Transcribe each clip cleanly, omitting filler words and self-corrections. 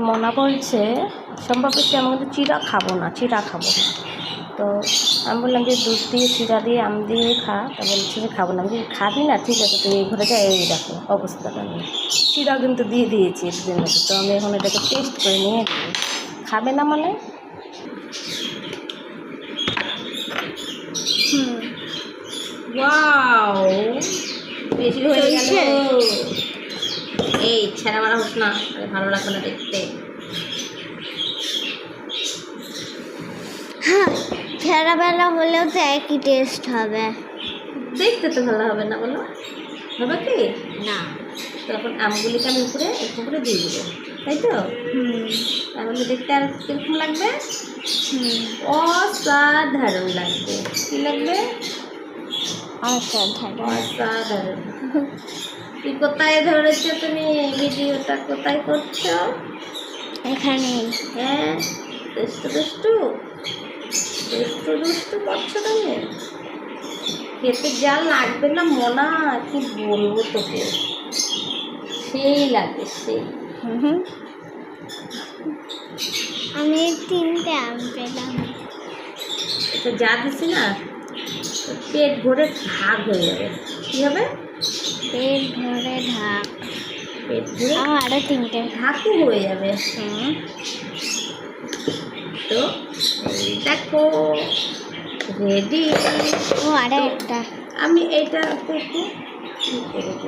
মনা বলছে সম্ভব হচ্ছে আমি কিন্তু চিড়া খাবো না তো আমি বললাম যে দুধ দিয়ে চিড়া দিয়ে আম দিয়ে খা। তা বলছে যে খাবো না। আমি যদি খাবি না ঠিক আছে, তুই এই ঘরে যা, এই দেখো অবস্থাটা নিয়ে চিড়া কিন্তু দিয়ে দিয়েছি একদিন মতো। তো আমি এখন এটাকে টেস্ট করে নিয়ে দিই। খাবে না মানে ওয়াও, বেশি হয়ে গেল। এই ছেঁড়া মারা হোস না, ভালো লাগবে না দেখতে। হ্যাঁ, ছেঁড়াবেলা হলেও তো একই টেস্ট হবে। দেখতে তো ভালো হবে না, বলো হবে কি না? তখন আমগুলিকে আমি উপরে দিয়ে দেবো, তাই তো? তাহলে দেখতে আর কিরকম লাগবে? অসাধারণ লাগবে। কি লাগবে? অসাধারণ। কি কোথায় ধরেছো তুমি? ভিডিওটা কোথায় করছো? এখানে। হ্যাঁ, দুষ্টু করছো তুমি। খেতে যা লাগবে না মনা, কি বলবো তোকে, সেই লাগে সেই। আমি 3টে আম পেলাম। এটা যা দিছি না, পেট ভরে ঢাক হয়ে যাবে। কি হবে? পেট ভরে ঢাক। পেট ভরে আরও 3টে ঢাকু হয়ে যাবে। তো এই দেখো রেডি। ও আরও একটা। আমি এইটা একটু কি করে দেবো।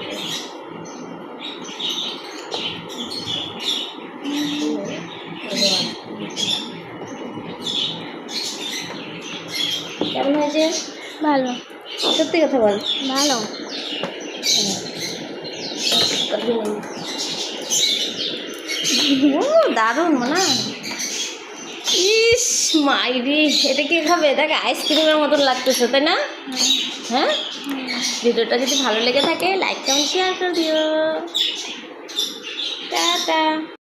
কেমন হয়েছে? ভালো। সত্যি কথা বল। ভালো। ও দারুণ না? ইস মাইরি, এটা কে খাবে? দেখ আইসক্রিমের মতন লাগতেছে, তাই না? হ্যাঁ, ভিডিওটা যদি ভালো লেগে থাকে লাইক কমেন্ট শেয়ার করে দিও। টাটা।